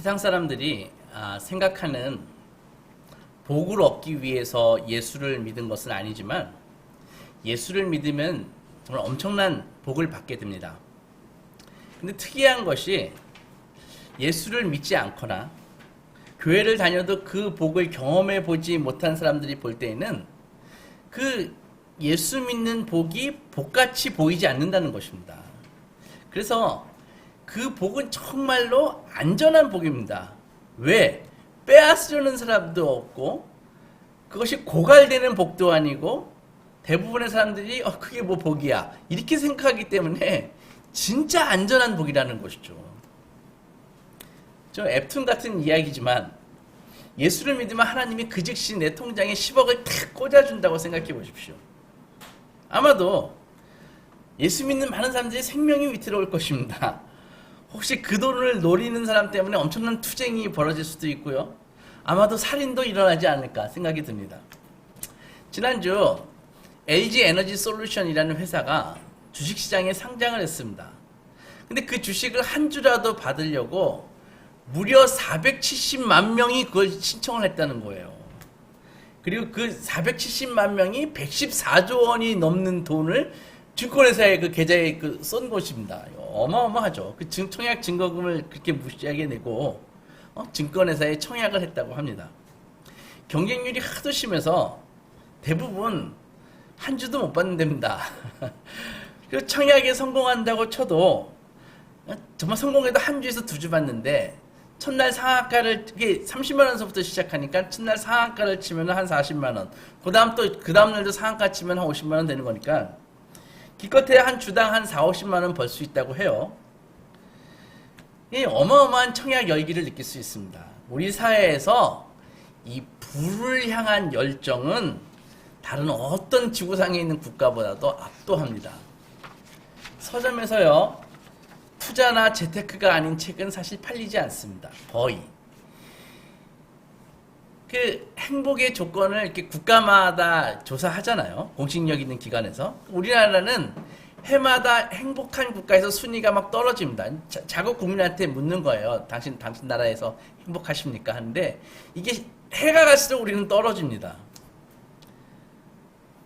세상 사람들이 생각하는 복을 얻기 위해서 예수를 믿은 것은 아니지만 예수를 믿으면 정말 엄청난 복을 받게 됩니다. 근데 특이한 것이 예수를 믿지 않거나 교회를 다녀도 그 복을 경험해 보지 못한 사람들이 볼 때에는 그 예수 믿는 복이 복같이 보이지 않는다는 것입니다. 그래서 그 복은 정말로 안전한 복입니다. 왜? 빼앗으려는 사람도 없고 그것이 고갈되는 복도 아니고 대부분의 사람들이 그게 뭐 복이야 이렇게 생각하기 때문에 진짜 안전한 복이라는 것이죠. 저 앱툰 같은 이야기지만 예수를 믿으면 하나님이 그 즉시 내 통장에 10억을 탁 꽂아준다고 생각해 보십시오. 아마도 예수 믿는 많은 사람들이 생명이 위태로울 것입니다. 혹시 그 돈을 노리는 사람 때문에 엄청난 투쟁이 벌어질 수도 있고요. 아마도 살인도 일어나지 않을까 생각이 듭니다. 지난주 LG 에너지 솔루션이라는 회사가 주식시장에 상장을 했습니다. 근데 그 주식을 한 주라도 받으려고 무려 470만 명이 그걸 신청을 했다는 거예요. 그리고 그 470만 명이 114조 원이 넘는 돈을 증권회사의 그 계좌에 쏜 것입니다. 어마어마하죠. 그 청약 증거금을 그렇게 무시하게 내고 증권회사에 청약을 했다고 합니다. 경쟁률이 하도 심해서 대부분 한 주도 못 받는답니다. 그리고 청약에 성공한다고 쳐도 정말 성공해도 한 주에서 두 주 받는데 첫날 상한가를 이게 30만 원서부터 시작하니까 첫날 상한가를 치면 한 40만 원. 그 다음 날도 상한가 치면 한 50만 원 되는 거니까 기껏해야 한 주당 한 4, 50만 원 벌 수 있다고 해요. 이 어마어마한 청약 열기를 느낄 수 있습니다. 우리 사회에서 이 부를 향한 열정은 다른 어떤 지구상에 있는 국가보다도 압도합니다. 서점에서요, 투자나 재테크가 아닌 책은 사실 팔리지 않습니다. 거의. 그 행복의 조건을 이렇게 국가마다 조사하잖아요. 공신력 있는 기관에서. 우리나라는 해마다 행복한 국가에서 순위가 막 떨어집니다. 자국 국민한테 묻는 거예요. 당신 나라에서 행복하십니까? 하는데 이게 해가 갈수록 우리는 떨어집니다.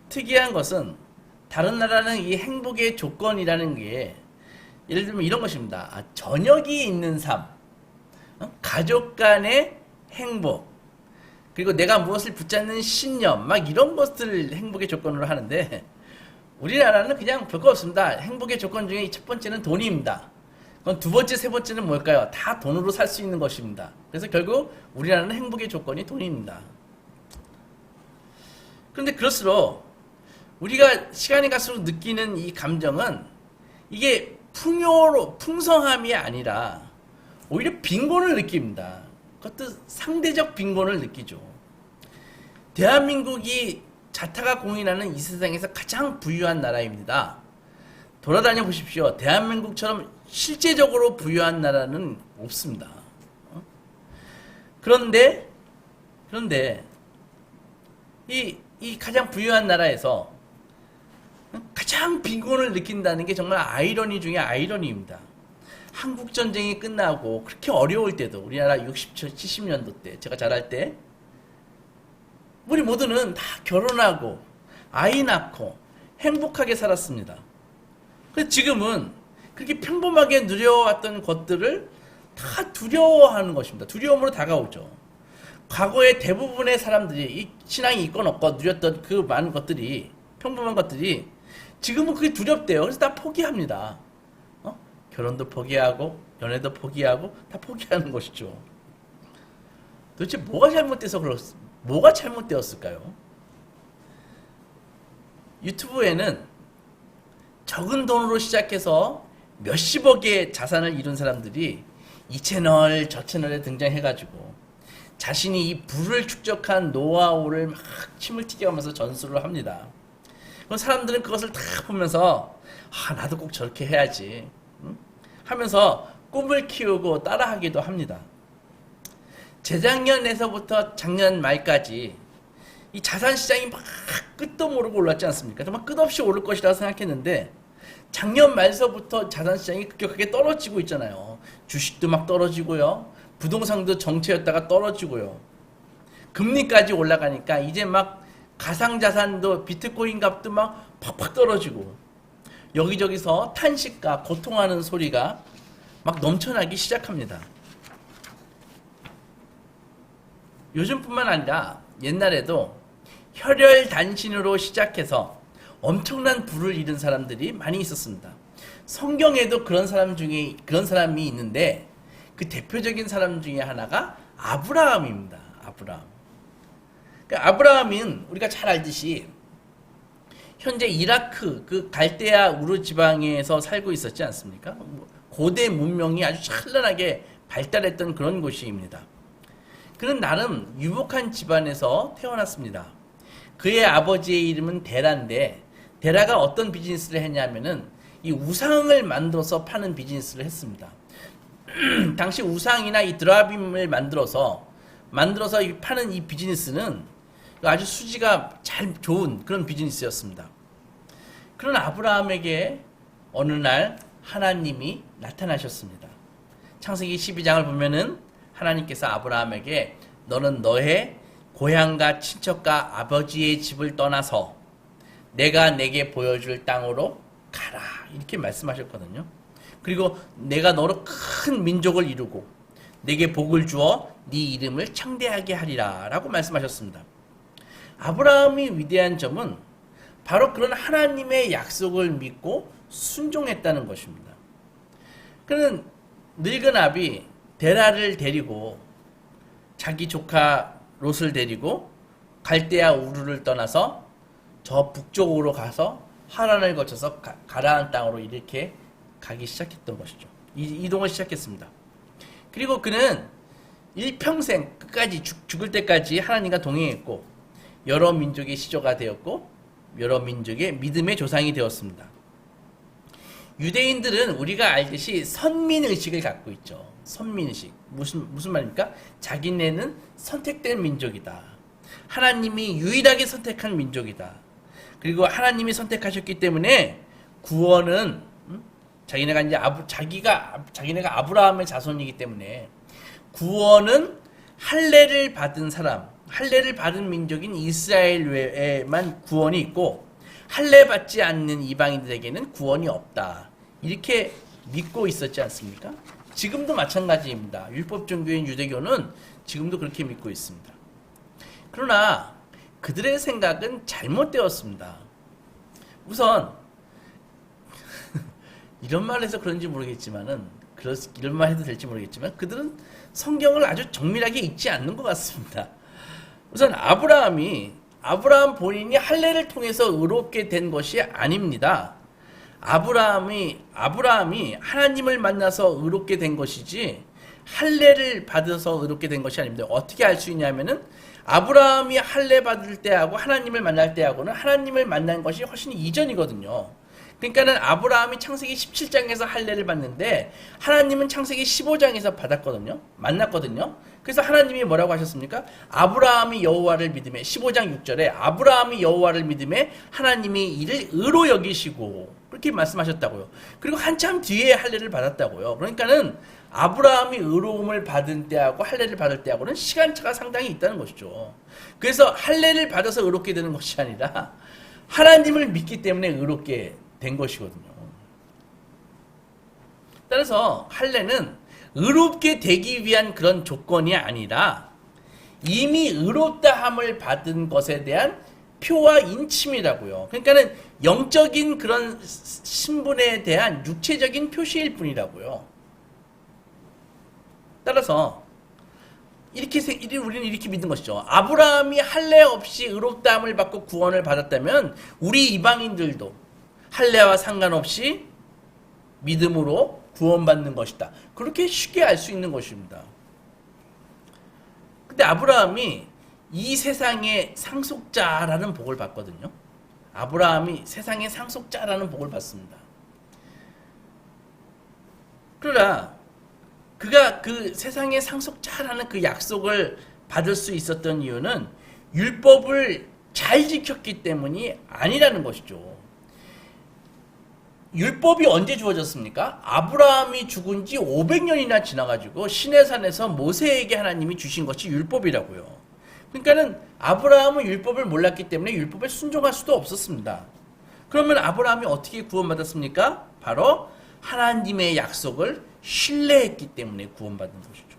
특이한 것은 다른 나라는 이 행복의 조건이라는 게 예를 들면 이런 것입니다. 저녁이 있는 삶, 가족 간의 행복, 그리고 내가 무엇을 붙잡는 신념, 막 이런 것들을 행복의 조건으로 하는데 우리나라는 그냥 별거 없습니다. 행복의 조건 중에 첫 번째는 돈입니다. 그럼 두 번째, 세 번째는 뭘까요? 다 돈으로 살 수 있는 것입니다. 그래서 결국 우리나라는 행복의 조건이 돈입니다. 그런데 그럴수록 우리가 시간이 갈수록 느끼는 이 감정은 이게 풍성함이 아니라 오히려 빈곤을 느낍니다. 그것도 상대적 빈곤을 느끼죠. 대한민국이 자타가 공인하는 이 세상에서 가장 부유한 나라입니다. 돌아다녀 보십시오. 대한민국처럼 실제적으로 부유한 나라는 없습니다. 그런데 이 가장 부유한 나라에서 가장 빈곤을 느낀다는 게 정말 아이러니 중에 아이러니입니다. 한국전쟁이 끝나고 그렇게 어려울 때도 우리나라 60, 70년도 때 제가 자랄 때 우리 모두는 다 결혼하고 아이 낳고 행복하게 살았습니다. 그래서 지금은 그렇게 평범하게 누려왔던 것들을 다 두려워하는 것입니다. 두려움으로 다가오죠. 과거에 대부분의 사람들이 이 신앙이 있건 없건 누렸던 그 많은 것들이 평범한 것들이 지금은 그게 두렵대요. 그래서 다 포기합니다. 결혼도 포기하고 연애도 포기하고 다 포기하는 것이죠. 도대체 뭐가 잘못되었을까요? 유튜브에는 적은 돈으로 시작해서 몇십억의 자산을 이룬 사람들이 이 채널 저 채널에 등장해가지고 자신이 이 부를 축적한 노하우를 막 침을 튀겨가면서 전수를 합니다. 그럼 사람들은 그것을 다 보면서 나도 꼭 저렇게 해야지 하면서 꿈을 키우고 따라하기도 합니다. 재작년에서부터 작년 말까지 이 자산시장이 막 끝도 모르고 올랐지 않습니까? 정말 끝없이 오를 것이라고 생각했는데 작년 말서부터 자산시장이 급격하게 떨어지고 있잖아요. 주식도 막 떨어지고요. 부동산도 정체였다가 떨어지고요. 금리까지 올라가니까 이제 막 가상자산도 비트코인 값도 막 팍팍 떨어지고 여기저기서 탄식과 고통하는 소리가 막 넘쳐나기 시작합니다. 요즘뿐만 아니라 옛날에도 혈혈단신으로 시작해서 엄청난 부를 잃은 사람들이 많이 있었습니다. 성경에도 그런 사람이 있는데 그 대표적인 사람 중에 하나가 아브라함입니다. 아브라함. 그러니까 아브라함은 우리가 잘 알듯이 현재 이라크 그 갈대아 우르 지방에서 살고 있었지 않습니까? 고대 문명이 아주 찬란하게 발달했던 그런 곳입니다. 그는 나름 유복한 집안에서 태어났습니다. 그의 아버지의 이름은 데라인데 데라가 어떤 비즈니스를 했냐면은 이 우상을 만들어서 파는 비즈니스를 했습니다. 당시 우상이나 이 드라빔을 만들어서 파는 이 비즈니스는 아주 수지가 잘 좋은 그런 비즈니스였습니다. 그런 아브라함에게 어느 날 하나님이 나타나셨습니다. 창세기 12장을 보면은 하나님께서 아브라함에게 너는 너의 고향과 친척과 아버지의 집을 떠나서 내가 내게 보여줄 땅으로 가라 이렇게 말씀하셨거든요. 그리고 내가 너로 큰 민족을 이루고 내게 복을 주어 네 이름을 창대하게 하리라 라고 말씀하셨습니다. 아브라함이 위대한 점은 바로 그런 하나님의 약속을 믿고 순종했다는 것입니다. 그는 늙은 아비 데라를 데리고 자기 조카 롯을 데리고 갈대아 우르를 떠나서 저 북쪽으로 가서 하란을 거쳐서 가나안 땅으로 이렇게 가기 시작했던 것이죠. 이동을 시작했습니다. 그리고 그는 일평생 끝까지 죽을 때까지 하나님과 동행했고 여러 민족의 시조가 되었고 여러 민족의 믿음의 조상이 되었습니다. 유대인들은 우리가 알듯이 선민의식을 갖고 있죠. 선민의식. 무슨 말입니까? 자기네는 선택된 민족이다. 하나님이 유일하게 선택한 민족이다. 그리고 하나님이 선택하셨기 때문에 구원은 자기네가 아브라함의 자손이기 때문에 구원은 할례를 받은 사람, 할례를 받은 민족인 이스라엘 외에만 구원이 있고 할례 받지 않는 이방인들에게는 구원이 없다. 이렇게 믿고 있었지 않습니까? 지금도 마찬가지입니다. 율법 종교인 유대교는 지금도 그렇게 믿고 있습니다. 그러나 그들의 생각은 잘못되었습니다. 우선 이런 말 해서 그런지 모르겠지만은 이런 말 해도 될지 모르겠지만 그들은 성경을 아주 정밀하게 읽지 않는 것 같습니다. 우선 아브라함 본인이 할례를 통해서 의롭게 된 것이 아닙니다. 아브라함이 하나님을 만나서 의롭게 된 것이지 할례를 받아서 의롭게 된 것이 아닙니다. 어떻게 알 수 있냐면은 아브라함이 할례 받을 때하고 하나님을 만날 때하고는 하나님을 만난 것이 훨씬 이전이거든요. 그러니까는 아브라함이 창세기 17장에서 할례를 받는데 하나님은 창세기 15장에서 만났거든요. 그래서 하나님이 뭐라고 하셨습니까? 아브라함이 여호와를 믿음에 15장 6절에 아브라함이 여호와를 믿음에 하나님이 이를 의로 여기시고 그렇게 말씀하셨다고요. 그리고 한참 뒤에 할례를 받았다고요. 그러니까는 아브라함이 의로움을 받은 때하고 할례를 받을 때하고는 시간차가 상당히 있다는 것이죠. 그래서 할례를 받아서 의롭게 되는 것이 아니라 하나님을 믿기 때문에 의롭게 된 것이거든요. 따라서 할례는 의롭게 되기 위한 그런 조건이 아니라 이미 의롭다함을 받은 것에 대한 표와 인침이라고요. 그러니까는 영적인 그런 신분에 대한 육체적인 표시일 뿐이라고요. 따라서 우리는 이렇게 믿는 것이죠. 아브라함이 할례 없이 의롭다함을 받고 구원을 받았다면 우리 이방인들도 할례와 상관없이 믿음으로 구원받는 것이다. 그렇게 쉽게 알 수 있는 것입니다. 근데 아브라함이 이 세상의 상속자라는 복을 받거든요. 아브라함이 세상의 상속자라는 복을 받습니다. 그러나 그가 그 세상의 상속자라는 그 약속을 받을 수 있었던 이유는 율법을 잘 지켰기 때문이 아니라는 것이죠. 율법이 언제 주어졌습니까? 아브라함이 죽은 지 500년이나 지나가지고 시내산에서 모세에게 하나님이 주신 것이 율법이라고요. 그러니까는 아브라함은 율법을 몰랐기 때문에 율법에 순종할 수도 없었습니다. 그러면 아브라함이 어떻게 구원받았습니까? 바로 하나님의 약속을 신뢰했기 때문에 구원받은 것이죠.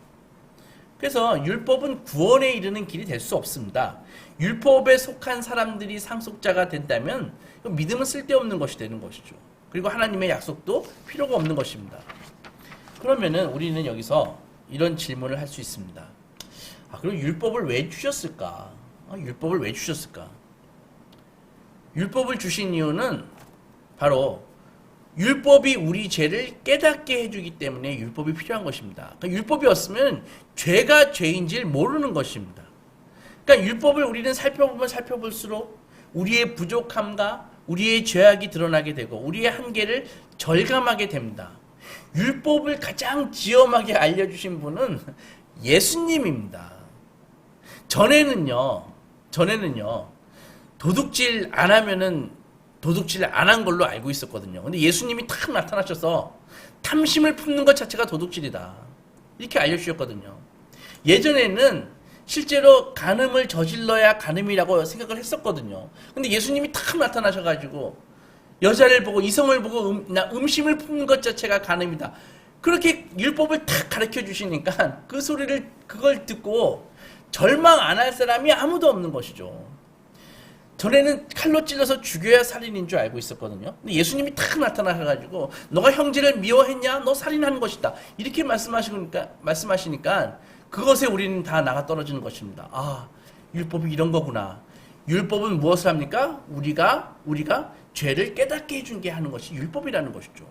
그래서 율법은 구원에 이르는 길이 될 수 없습니다. 율법에 속한 사람들이 상속자가 된다면 믿음은 쓸데없는 것이 되는 것이죠. 그리고 하나님의 약속도 필요가 없는 것입니다. 그러면은 우리는 여기서 이런 질문을 할 수 있습니다. 그럼 율법을 왜 주셨을까? 율법을 왜 주셨을까? 율법을 주신 이유는 바로 율법이 우리 죄를 깨닫게 해주기 때문에 율법이 필요한 것입니다. 그러니까 율법이 없으면 죄가 죄인지를 모르는 것입니다. 그러니까 율법을 우리는 살펴보면 살펴볼수록 우리의 부족함과 우리의 죄악이 드러나게 되고 우리의 한계를 절감하게 됩니다. 율법을 가장 지엄하게 알려주신 분은 예수님입니다. 전에는요 도둑질 안 하면은 도둑질 안 한 걸로 알고 있었거든요. 근데 예수님이 탁 나타나셔서 탐심을 품는 것 자체가 도둑질이다, 이렇게 알려주셨거든요. 예전에는 실제로 간음을 저질러야 간음이라고 생각을 했었거든요. 근데 예수님이 탁 나타나셔가지고 여자를 보고 이성을 보고 음심을 품는 것 자체가 간음이다, 그렇게 율법을 탁 가르쳐 주시니까 그걸 듣고 절망 안 할 사람이 아무도 없는 것이죠. 전에는 칼로 찔러서 죽여야 살인인 줄 알고 있었거든요. 근데 예수님이 탁 나타나셔가지고 너가 형제를 미워했냐? 너 살인한 것이다, 이렇게 말씀하시니까 그것에 우리는 다 나가 떨어지는 것입니다. 율법이 이런 거구나. 율법은 무엇을 합니까? 우리가 죄를 깨닫게 해준 게 하는 것이 율법이라는 것이죠.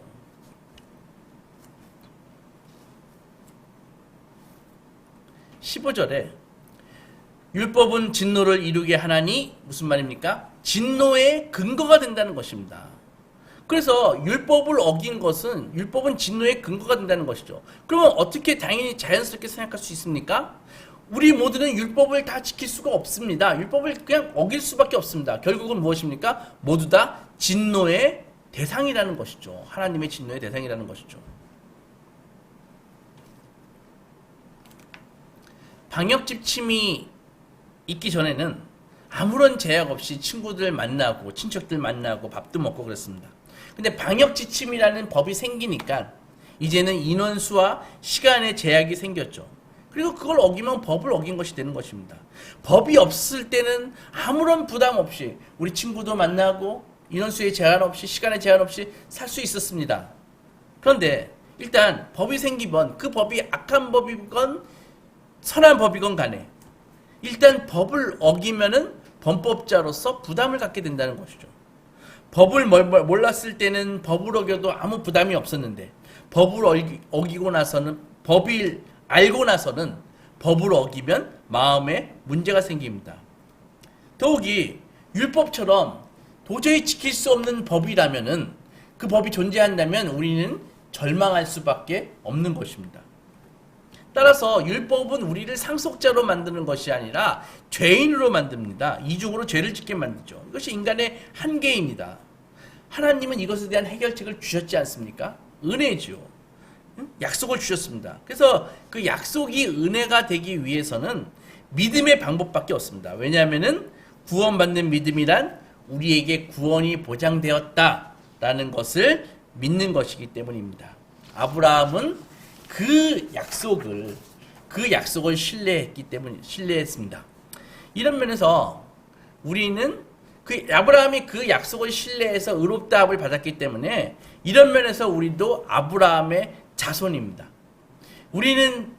(15절에) 율법은 진노를 이루게 하나니 무슨 말입니까? 진노의 근거가 된다는 것입니다. 그래서 율법을 어긴 것은 율법은 진노의 근거가 된다는 것이죠. 그러면 어떻게 당연히 자연스럽게 생각할 수 있습니까? 우리 모두는 율법을 다 지킬 수가 없습니다. 율법을 그냥 어길 수밖에 없습니다. 결국은 무엇입니까? 모두 다 진노의 대상이라는 것이죠. 하나님의 진노의 대상이라는 것이죠. 방역 지침이 있기 전에는 아무런 제약 없이 친구들 만나고 친척들 만나고 밥도 먹고 그랬습니다. 근데 방역 지침이라는 법이 생기니까 이제는 인원수와 시간의 제약이 생겼죠. 그리고 그걸 어기면 법을 어긴 것이 되는 것입니다. 법이 없을 때는 아무런 부담 없이 우리 친구도 만나고 인원수의 제한 없이 시간의 제한 없이 살 수 있었습니다. 그런데 일단 법이 생기면 그 법이 악한 법이건 선한 법이건 간에 일단 법을 어기면은 범법자로서 부담을 갖게 된다는 것이죠. 법을 몰랐을 때는 법을 어겨도 아무 부담이 없었는데 법을 어기고 나서는 법을 알고 나서는 법을 어기면 마음에 문제가 생깁니다. 더욱이 율법처럼 도저히 지킬 수 없는 법이라면은 그 법이 존재한다면 우리는 절망할 수밖에 없는 것입니다. 따라서 율법은 우리를 상속자로 만드는 것이 아니라 죄인으로 만듭니다. 이중으로 죄를 짓게 만들죠. 이것이 인간의 한계입니다. 하나님은 이것에 대한 해결책을 주셨지 않습니까? 은혜지요. 약속을 주셨습니다. 그래서 그 약속이 은혜가 되기 위해서는 믿음의 방법밖에 없습니다. 왜냐하면은 구원받는 믿음이란 우리에게 구원이 보장되었다라는 것을 믿는 것이기 때문입니다. 아브라함은 그 약속을 신뢰했습니다. 이런 면에서 우리는 아브라함이 그 약속을 신뢰해서 의롭다함을 받았기 때문에 이런 면에서 우리도 아브라함의 자손입니다. 우리는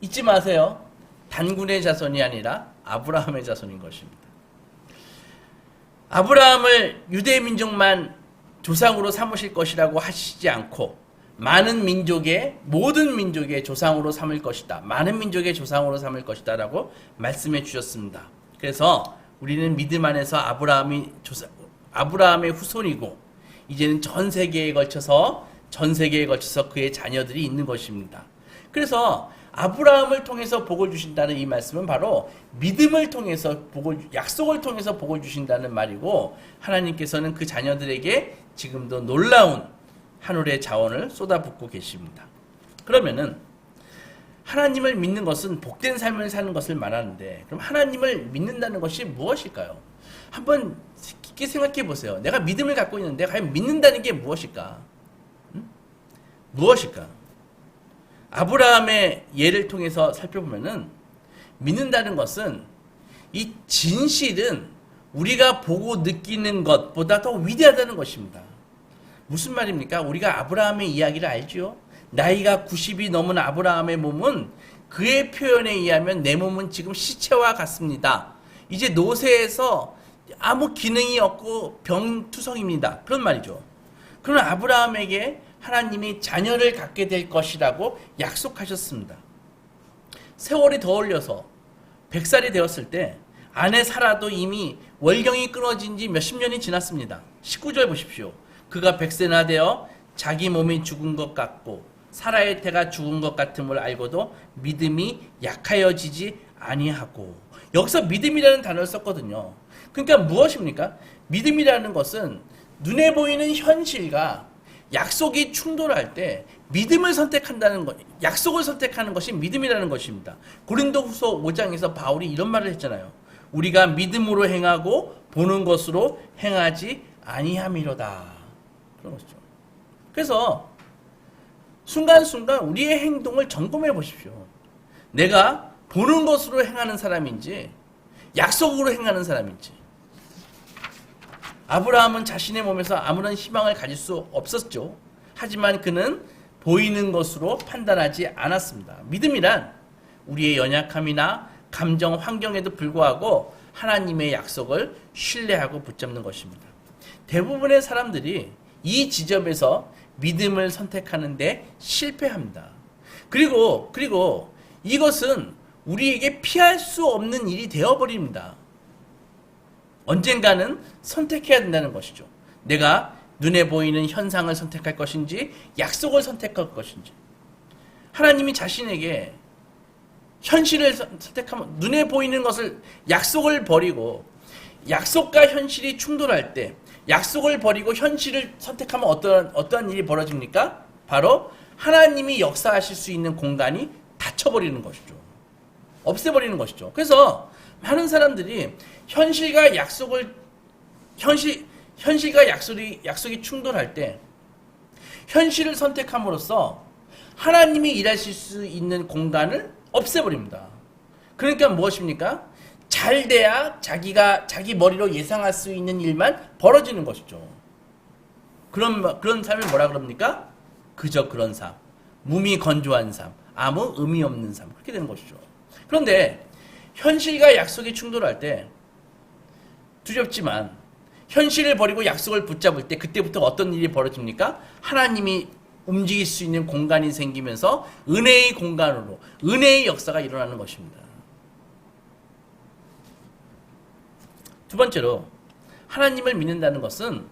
잊지 마세요. 단군의 자손이 아니라 아브라함의 자손인 것입니다. 아브라함을 유대 민족만 조상으로 삼으실 것이라고 하시지 않고 모든 민족의 조상으로 삼을 것이다. 많은 민족의 조상으로 삼을 것이다 라고 말씀해 주셨습니다. 그래서 우리는 믿음 안에서 아브라함의 후손이고 이제는 전 세계에 걸쳐서 그의 자녀들이 있는 것입니다. 그래서 아브라함을 통해서 복을 주신다는 이 말씀은 바로 믿음을 통해서 약속을 통해서 복을 주신다는 말이고 하나님께서는 그 자녀들에게 지금도 놀라운 하늘의 자원을 쏟아붓고 계십니다. 그러면은 하나님을 믿는 것은 복된 삶을 사는 것을 말하는데, 그럼 하나님을 믿는다는 것이 무엇일까요? 한번 깊게 생각해 보세요. 내가 믿음을 갖고 있는데 과연 믿는다는 게 무엇일까? 무엇일까? 아브라함의 예를 통해서 살펴보면은 믿는다는 것은 이 진실은 우리가 보고 느끼는 것보다 더 위대하다는 것입니다. 무슨 말입니까? 우리가 아브라함의 이야기를 알죠? 나이가 90이 넘은 아브라함의 몸은 그의 표현에 의하면 내 몸은 지금 시체와 같습니다. 이제 노쇠해서 아무 기능이 없고 병투성입니다. 그런 말이죠. 그런 아브라함에게 하나님이 자녀를 갖게 될 것이라고 약속하셨습니다. 세월이 더 올려서 100살이 되었을 때 아내 사라도 이미 월경이 끊어진 지 몇십 년이 지났습니다. 19절 보십시오. 그가 100세나 되어 자기 몸이 죽은 것 같고 사라의 태가 죽은 것 같음을 알고도 믿음이 약하여지지 아니하고. 여기서 믿음이라는 단어를 썼거든요. 그러니까 무엇입니까? 믿음이라는 것은 눈에 보이는 현실과 약속이 충돌할 때 믿음을 선택한다는 것, 약속을 선택하는 것이 믿음이라는 것입니다. 고린도후서 5장에서 바울이 이런 말을 했잖아요. 우리가 믿음으로 행하고 보는 것으로 행하지 아니함이로다. 그런 것이죠. 그래서 순간순간 우리의 행동을 점검해 보십시오. 내가 보는 것으로 행하는 사람인지 약속으로 행하는 사람인지. 아브라함은 자신의 몸에서 아무런 희망을 가질 수 없었죠. 하지만 그는 보이는 것으로 판단하지 않았습니다. 믿음이란 우리의 연약함이나 감정, 환경에도 불구하고 하나님의 약속을 신뢰하고 붙잡는 것입니다. 대부분의 사람들이 이 지점에서 믿음을 선택하는데 실패합니다. 그리고 이것은 우리에게 피할 수 없는 일이 되어버립니다. 언젠가는 선택해야 된다는 것이죠. 내가 눈에 보이는 현상을 선택할 것인지 약속을 선택할 것인지. 하나님이 자신에게 현실을 선택하면 눈에 보이는 것을 약속을 버리고 약속과 현실이 충돌할 때 약속을 버리고 현실을 선택하면 어떠한 일이 벌어집니까? 바로 하나님이 역사하실 수 있는 공간이 닫혀버리는 것이죠. 없애버리는 것이죠. 그래서 많은 사람들이 현실과 약속이 충돌할 때 현실을 선택함으로써 하나님이 일하실 수 있는 공간을 없애버립니다. 그러니까 무엇입니까? 잘 돼야 자기 머리로 예상할 수 있는 일만 벌어지는 것이죠. 그런 삶을 뭐라 그럽니까? 그저 그런 삶. 몸이 건조한 삶. 아무 의미 없는 삶. 그렇게 되는 것이죠. 그런데 현실과 약속이 충돌할 때 두렵지만 현실을 버리고 약속을 붙잡을 때 그때부터 어떤 일이 벌어집니까? 하나님이 움직일 수 있는 공간이 생기면서 은혜의 공간으로 은혜의 역사가 일어나는 것입니다. 두 번째로 하나님을 믿는다는 것은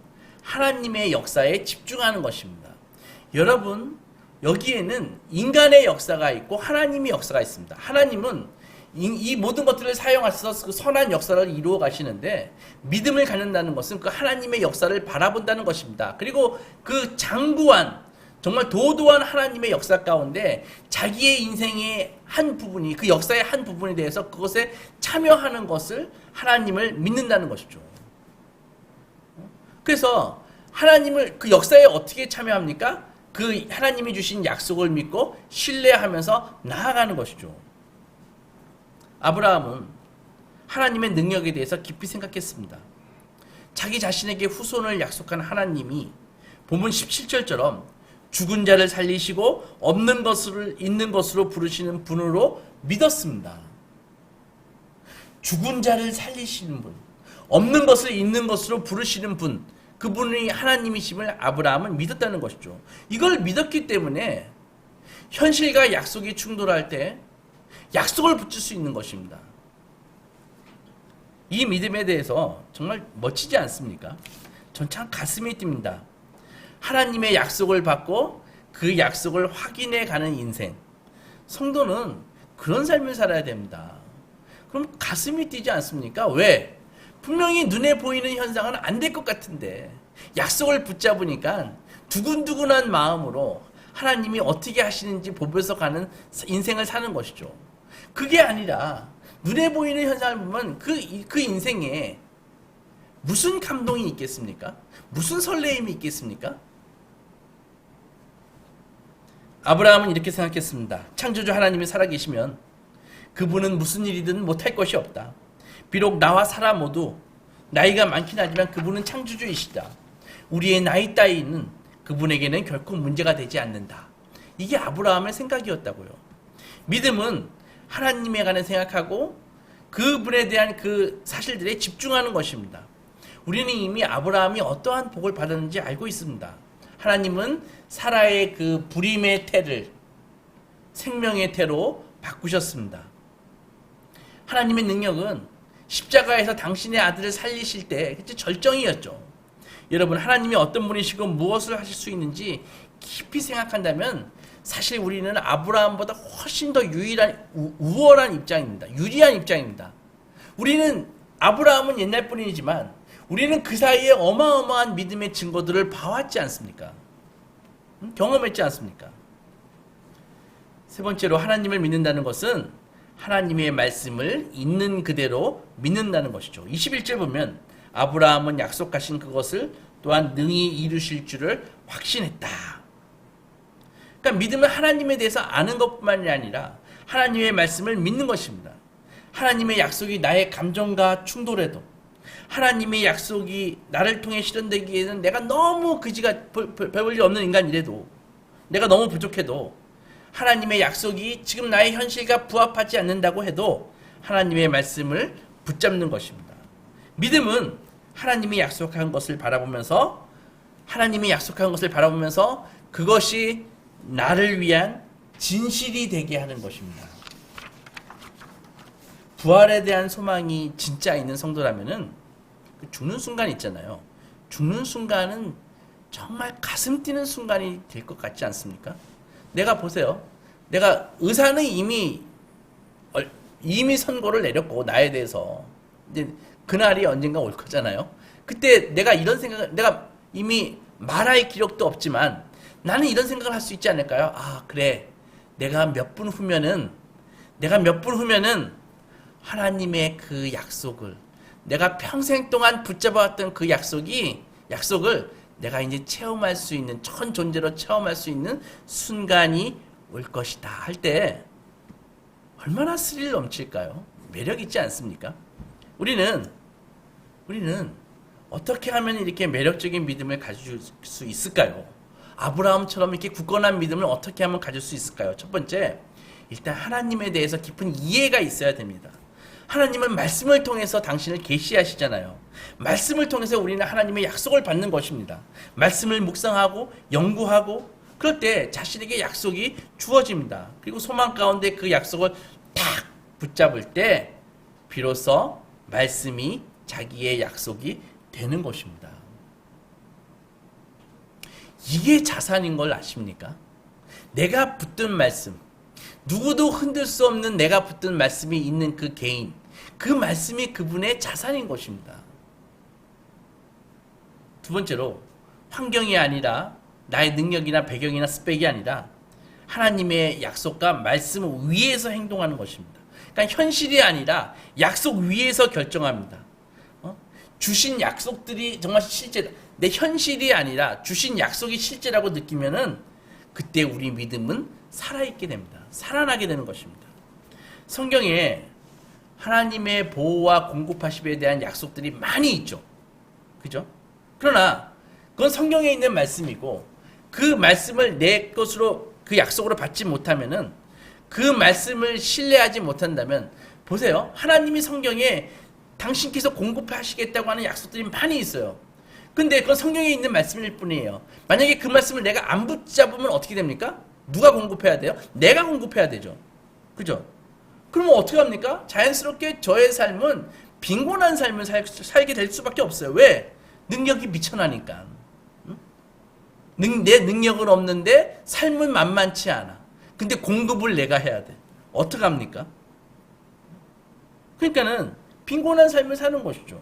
하나님의 역사에 집중하는 것입니다. 여러분, 여기에는 인간의 역사가 있고 하나님의 역사가 있습니다. 하나님은 이 모든 것들을 사용하셔서 그 선한 역사를 이루어 가시는데 믿음을 갖는다는 것은 그 하나님의 역사를 바라본다는 것입니다. 그리고 그 장구한 정말 도도한 하나님의 역사 가운데 자기의 인생의 한 부분이 그 역사의 한 부분에 대해서 그것에 참여하는 것을 하나님을 믿는다는 것이죠. 그래서 하나님을 그 역사에 어떻게 참여합니까? 그 하나님이 주신 약속을 믿고 신뢰하면서 나아가는 것이죠. 아브라함은 하나님의 능력에 대해서 깊이 생각했습니다. 자기 자신에게 후손을 약속한 하나님이 본문 17절처럼 죽은 자를 살리시고 없는 것을 있는 것으로 부르시는 분으로 믿었습니다. 죽은 자를 살리시는 분, 없는 것을 있는 것으로 부르시는 분, 그분이 하나님이심을 아브라함은 믿었다는 것이죠. 이걸 믿었기 때문에 현실과 약속이 충돌할 때 약속을 붙일 수 있는 것입니다. 이 믿음에 대해서 정말 멋지지 않습니까? 전 참 가슴이 뜁니다. 하나님의 약속을 받고 그 약속을 확인해 가는 인생. 성도는 그런 삶을 살아야 됩니다. 그럼 가슴이 뛰지 않습니까? 왜? 분명히 눈에 보이는 현상은 안 될 것 같은데 약속을 붙잡으니까 두근두근한 마음으로 하나님이 어떻게 하시는지 보면서 가는 인생을 사는 것이죠. 그게 아니라 눈에 보이는 현상을 보면 그 인생에 무슨 감동이 있겠습니까? 무슨 설레임이 있겠습니까? 아브라함은 이렇게 생각했습니다. 창조주 하나님이 살아계시면 그분은 무슨 일이든 못할 것이 없다. 비록 나와 사라 모두 나이가 많긴 하지만 그분은 창조주이시다. 우리의 나이 따위는 그분에게는 결코 문제가 되지 않는다. 이게 아브라함의 생각이었다고요. 믿음은 하나님에 관해 생각하고 그분에 대한 그 사실들에 집중하는 것입니다. 우리는 이미 아브라함이 어떠한 복을 받았는지 알고 있습니다. 하나님은 사라의 그 불임의 태를 생명의 태로 바꾸셨습니다. 하나님의 능력은 십자가에서 당신의 아들을 살리실 때 절정이었죠. 여러분, 하나님이 어떤 분이시고 무엇을 하실 수 있는지 깊이 생각한다면 사실 우리는 아브라함보다 훨씬 더 우월한 입장입니다. 유리한 입장입니다. 우리는 아브라함은 옛날 분이지만 우리는 그 사이에 어마어마한 믿음의 증거들을 봐왔지 않습니까? 경험했지 않습니까? 세 번째로 하나님을 믿는다는 것은 하나님의 말씀을 있는 그대로 믿는다는 것이죠. 21절 보면 아브라함은 약속하신 그것을 또한 능히 이루실 줄을 확신했다. 그러니까 믿음은 하나님에 대해서 아는 것뿐만이 아니라 하나님의 말씀을 믿는 것입니다. 하나님의 약속이 나의 감정과 충돌해도, 하나님의 약속이 나를 통해 실현되기에는 내가 너무 그지가 별 일 없는 인간이라도, 내가 너무 부족해도, 하나님의 약속이 지금 나의 현실과 부합하지 않는다고 해도 하나님의 말씀을 붙잡는 것입니다. 믿음은 하나님이 약속한 것을 바라보면서 그것이 나를 위한 진실이 되게 하는 것입니다. 부활에 대한 소망이 진짜 있는 성도라면은 죽는 순간 있잖아요. 죽는 순간은 정말 가슴 뛰는 순간이 될 것 같지 않습니까? 내가 보세요. 내가 의사는 이미 선고를 내렸고 나에 대해서 이제 그날이 언젠가 올 거잖아요. 그때 내가 이런 생각을, 내가 이미 말할 기록도 없지만 나는 이런 생각을 할 수 있지 않을까요? 아, 그래. 내가 몇 분 후면은 하나님의 그 약속을, 내가 평생 동안 붙잡아왔던 그 약속을 내가 이제 체험할 수 있는, 천 존재로 체험할 수 있는 순간이 올 것이다 할 때 얼마나 스릴 넘칠까요? 매력 있지 않습니까? 우리는 어떻게 하면 이렇게 매력적인 믿음을 가질 수 있을까요? 아브라함처럼 이렇게 굳건한 믿음을 어떻게 하면 가질 수 있을까요? 첫 번째, 일단 하나님에 대해서 깊은 이해가 있어야 됩니다. 하나님은 말씀을 통해서 당신을 계시하시잖아요. 말씀을 통해서 우리는 하나님의 약속을 받는 것입니다. 말씀을 묵상하고 연구하고 그럴 때 자신에게 약속이 주어집니다. 그리고 소망 가운데 그 약속을 탁 붙잡을 때 비로소 말씀이 자기의 약속이 되는 것입니다. 이게 자산인 걸 아십니까? 내가 붙든 말씀, 누구도 흔들 수 없는 내가 붙든 말씀이 있는 그 개인, 그 말씀이 그분의 자산인 것입니다. 두 번째로, 환경이 아니라 나의 능력이나 배경이나 스펙이 아니라 하나님의 약속과 말씀 위에서 행동하는 것입니다. 그러니까 현실이 아니라 약속 위에서 결정합니다. 주신 약속들이 정말 실제다. 내 현실이 아니라 주신 약속이 실제라고 느끼면은 그때 우리 믿음은 살아있게 됩니다. 살아나게 되는 것입니다. 성경에 하나님의 보호와 공급하심에 대한 약속들이 많이 있죠. 그죠? 그러나 그건 성경에 있는 말씀이고 그 말씀을 내 것으로, 그 약속으로 받지 못하면은, 그 말씀을 신뢰하지 못한다면, 보세요. 하나님이 성경에 당신께서 공급하시겠다고 하는 약속들이 많이 있어요. 근데 그건 성경에 있는 말씀일 뿐이에요. 만약에 그 말씀을 내가 안 붙잡으면 어떻게 됩니까? 누가 공급해야 돼요? 내가 공급해야 되죠. 그죠? 그러면 어떻게 합니까? 자연스럽게 저의 삶은 빈곤한 삶을 살게 될 수밖에 없어요. 왜? 능력이 미천하니까. 내 능력은 없는데 삶은 만만치 않아. 근데 공급을 내가 해야 돼. 어떡합니까? 그러니까는 빈곤한 삶을 사는 것이죠.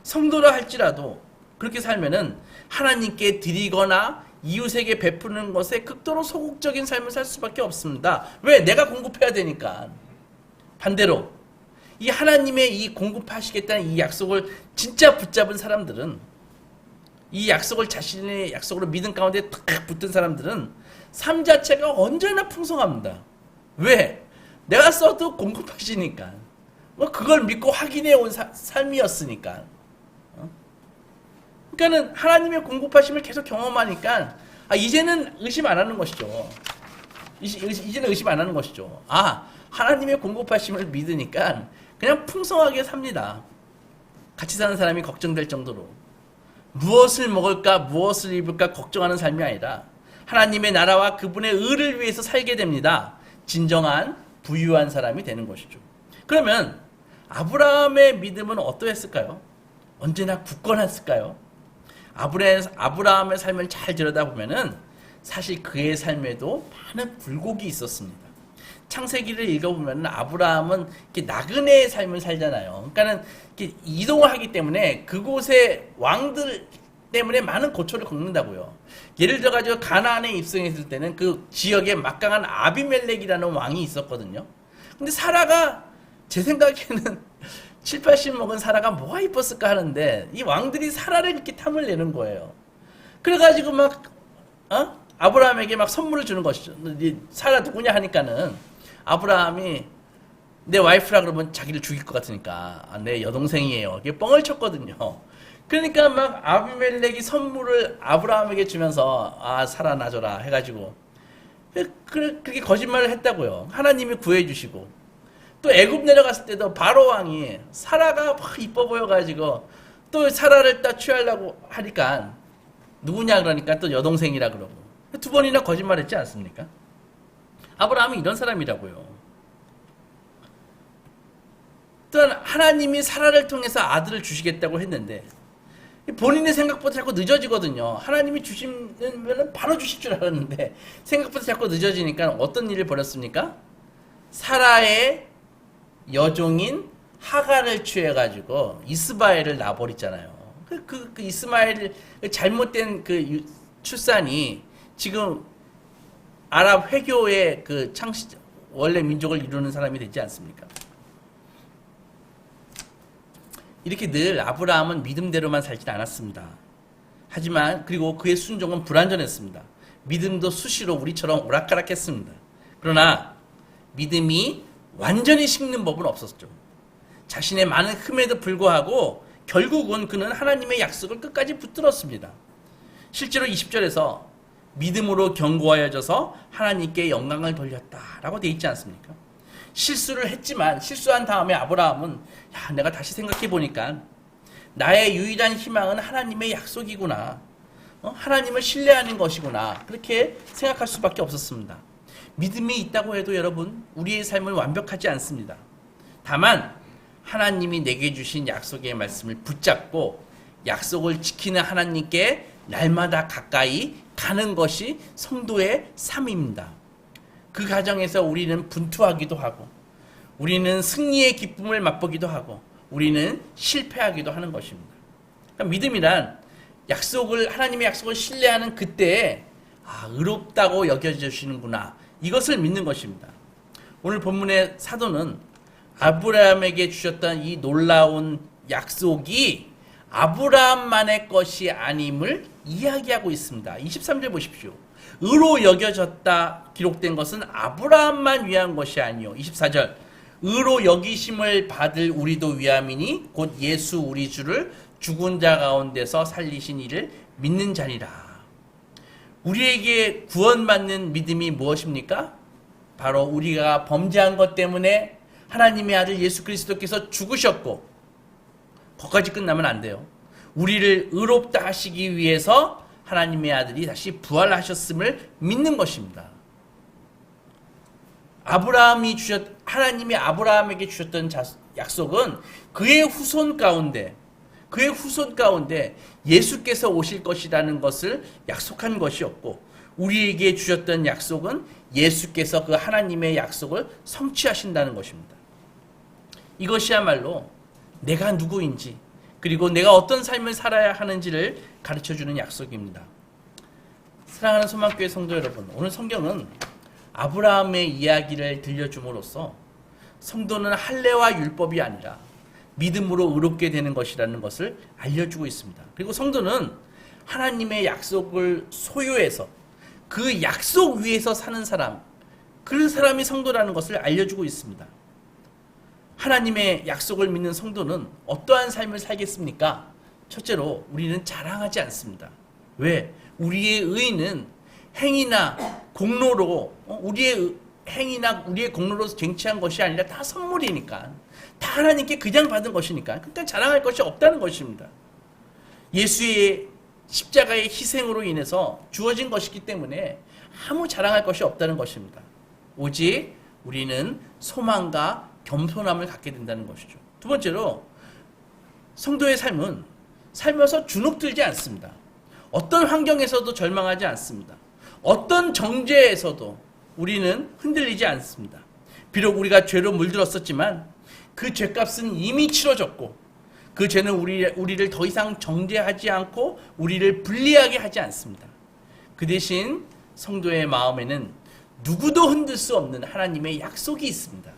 성도라 할지라도 그렇게 살면은 하나님께 드리거나 이웃에게 베푸는 것에 극도로 소극적인 삶을 살 수밖에 없습니다. 왜? 내가 공급해야 되니까. 반대로 이 하나님의 이 공급하시겠다는 이 약속을 진짜 붙잡은 사람들은, 이 약속을 자신의 약속으로 믿음 가운데 탁 붙든 사람들은 삶 자체가 언제나 풍성합니다. 왜? 내가 써도 공급하시니까. 뭐 그걸 믿고 확인해 온 삶이었으니까. 그러니까는 하나님의 공급하심을 계속 경험하니까 이제는 의심 안 하는 것이죠. 이제는 의심 안 하는 것이죠. 하나님의 공급하심을 믿으니까 그냥 풍성하게 삽니다. 같이 사는 사람이 걱정될 정도로. 무엇을 먹을까, 무엇을 입을까 걱정하는 삶이 아니라 하나님의 나라와 그분의 의를 위해서 살게 됩니다. 진정한 부유한 사람이 되는 것이죠. 그러면 아브라함의 믿음은 어떠했을까요? 언제나 굳건했을까요? 아브라함의 삶을 잘 들여다보면은 사실 그의 삶에도 많은 굴곡이 있었습니다. 창세기를 읽어보면 아브라함은 이렇게 나그네의 삶을 살잖아요. 그러니까는 이렇게 이동을 하기 때문에 그곳의 왕들 때문에 많은 고초를 겪는다고요. 예를 들어가지고 가나안에 입성했을 때는 그 지역에 막강한 아비멜렉이라는 왕이 있었거든요. 근데 사라가 제 생각에는 7, 80 먹은 사라가 뭐가 이뻤을까 하는데 이 왕들이 사라를 이렇게 탐을 내는 거예요. 그래가지고 막 아브라함에게 막 선물을 주는 것이죠. 사라 누구냐 하니까는 아브라함이 내 와이프라 그러면 자기를 죽일 것 같으니까 내 여동생이에요. 이게 뻥을 쳤거든요. 그러니까 막 아비멜렉이 선물을 아브라함에게 주면서 사라 놔줘라 해가지고 그렇게 거짓말을 했다고요. 하나님이 구해주시고 또 애굽 내려갔을 때도 바로 왕이 사라가 막 이뻐 보여가지고 또 사라를 딱 취하려고 하니까 누구냐 그러니까 또 여동생이라 그러고 두 번이나 거짓말했지 않습니까? 아브라함이 이런 사람이라고요. 또한 하나님이 사라를 통해서 아들을 주시겠다고 했는데 본인의 생각보다 자꾸 늦어지거든요. 하나님이 주시면 바로 주실 줄 알았는데 생각보다 자꾸 늦어지니까 어떤 일을 벌였습니까? 사라의 여종인 하갈을 취해가지고 이스마엘을 낳아버렸잖아요. 그 이스마엘 잘못된 그 출산이 지금 아랍 회교의 그 원래 민족을 이루는 사람이 되지 않습니까? 이렇게 늘 아브라함은 믿음대로만 살지 않았습니다. 하지만 그리고 그의 순종은 불완전했습니다. 믿음도 수시로 우리처럼 오락가락했습니다. 그러나 믿음이 완전히 식는 법은 없었죠. 자신의 많은 흠에도 불구하고 결국은 그는 하나님의 약속을 끝까지 붙들었습니다. 실제로 20절에서 믿음으로 견고하여져서 하나님께 영광을 돌렸다라고 되어 있지 않습니까? 실수를 했지만 실수한 다음에 아브라함은 내가 다시 생각해 보니까 나의 유일한 희망은 하나님의 약속이구나. 하나님을 신뢰하는 것이구나. 그렇게 생각할 수밖에 없었습니다. 믿음이 있다고 해도 여러분 우리의 삶은 완벽하지 않습니다. 다만 하나님이 내게 주신 약속의 말씀을 붙잡고 약속을 지키는 하나님께 날마다 가까이 가는 것이 성도의 삶입니다. 그 과정에서 우리는 분투하기도 하고 우리는 승리의 기쁨을 맛보기도 하고 우리는 실패하기도 하는 것입니다. 그러니까 믿음이란 하나님의 약속을 신뢰하는 그때에 의롭다고 여겨주시는구나 이것을 믿는 것입니다. 오늘 본문의 사도는 아브라함에게 주셨던 이 놀라운 약속이 아브라함만의 것이 아님을 이야기하고 있습니다. 23절 보십시오. 의로 여겨졌다 기록된 것은 아브라함만 위한 것이 아니요. 24절 의로 여기심을 받을 우리도 위함이니 곧 예수 우리 주를 죽은 자 가운데서 살리신 이를 믿는 자니라. 우리에게 구원받는 믿음이 무엇입니까? 바로 우리가 범죄한 것 때문에 하나님의 아들 예수 그리스도께서 죽으셨고 거기까지 끝나면 안 돼요. 우리를 의롭다 하시기 위해서 하나님의 아들이 다시 부활하셨음을 믿는 것입니다. 하나님이 아브라함에게 주셨던 약속은 그의 후손 가운데 예수께서 오실 것이라는 것을 약속한 것이었고 우리에게 주셨던 약속은 예수께서 그 하나님의 약속을 성취하신다는 것입니다. 이것이야말로 내가 누구인지 그리고 내가 어떤 삶을 살아야 하는지를 가르쳐주는 약속입니다. 사랑하는 소망교회 성도 여러분, 오늘 성경은 아브라함의 이야기를 들려줌으로써 성도는 할례와 율법이 아니라 믿음으로 의롭게 되는 것이라는 것을 알려주고 있습니다. 그리고 성도는 하나님의 약속을 소유해서 그 약속 위에서 사는 사람, 그 사람이 성도라는 것을 알려주고 있습니다. 하나님의 약속을 믿는 성도는 어떠한 삶을 살겠습니까? 첫째로 우리는 자랑하지 않습니다. 왜? 우리의 의는 행위나 공로로 우리의 행위나 우리의 공로로 쟁취한 것이 아니라 다 선물이니까, 다 하나님께 그냥 받은 것이니까 그러니까 자랑할 것이 없다는 것입니다. 예수의 십자가의 희생으로 인해서 주어진 것이기 때문에 아무 자랑할 것이 없다는 것입니다. 오직 우리는 소망과 겸손함을 갖게 된다는 것이죠. 두 번째로 성도의 삶은 살면서 주눅들지 않습니다. 어떤 환경에서도 절망하지 않습니다. 어떤 정죄에서도 우리는 흔들리지 않습니다. 비록 우리가 죄로 물들었었지만 그 죄값은 이미 치러졌고 그 죄는 우리를 더 이상 정죄하지 않고 우리를 불리하게 하지 않습니다. 그 대신 성도의 마음에는 누구도 흔들 수 없는 하나님의 약속이 있습니다.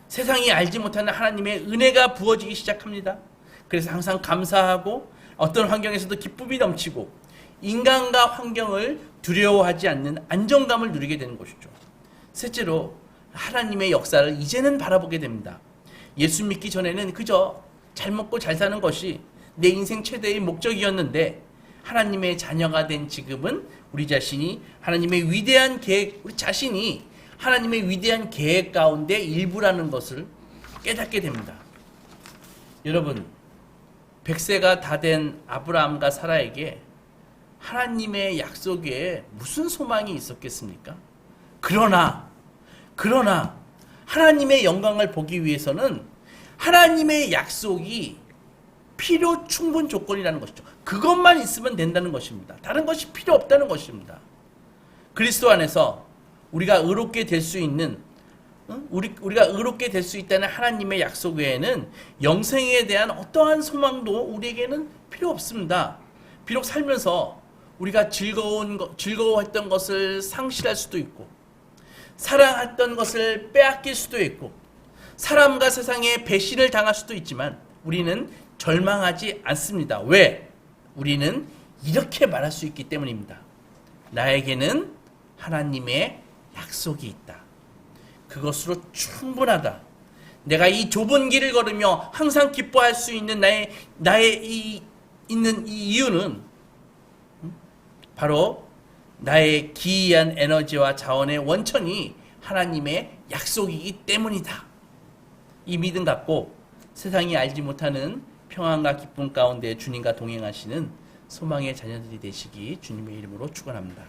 세상이 알지 못하는 하나님의 은혜가 부어지기 시작합니다. 그래서 항상 감사하고 어떤 환경에서도 기쁨이 넘치고 인간과 환경을 두려워하지 않는 안정감을 누리게 되는 것이죠. 셋째로 하나님의 역사를 이제는 바라보게 됩니다. 예수 믿기 전에는 그저 잘 먹고 잘 사는 것이 내 인생 최대의 목적이었는데 하나님의 자녀가 된 지금은 우리 자신이 하나님의 위대한 계획, 우리 자신이 하나님의 위대한 계획 가운데 일부라는 것을 깨닫게 됩니다. 여러분, 100세가 다 된 아브라함과 사라에게 하나님의 약속에 무슨 소망이 있었겠습니까? 그러나 하나님의 영광을 보기 위해서는 하나님의 약속이 필요 충분 조건이라는 것이죠. 그것만 있으면 된다는 것입니다. 다른 것이 필요 없다는 것입니다. 그리스도 안에서 우리가 의롭게 될 수 있는, 우리가 의롭게 될 수 있다는 하나님의 약속 외에는 영생에 대한 어떠한 소망도 우리에게는 필요 없습니다. 비록 살면서 우리가 즐거워했던 것을 상실할 수도 있고, 사랑했던 것을 빼앗길 수도 있고, 사람과 세상에 배신을 당할 수도 있지만 우리는 절망하지 않습니다. 왜? 우리는 이렇게 말할 수 있기 때문입니다. 나에게는 하나님의 약속이 있다. 그것으로 충분하다. 내가 이 좁은 길을 걸으며 항상 기뻐할 수 있는 나의 있는 이 이유는 바로 나의 기이한 에너지와 자원의 원천이 하나님의 약속이기 때문이다. 이 믿음 갖고 세상이 알지 못하는 평안과 기쁨 가운데 주님과 동행하시는 소망의 자녀들이 되시기 주님의 이름으로 축원합니다.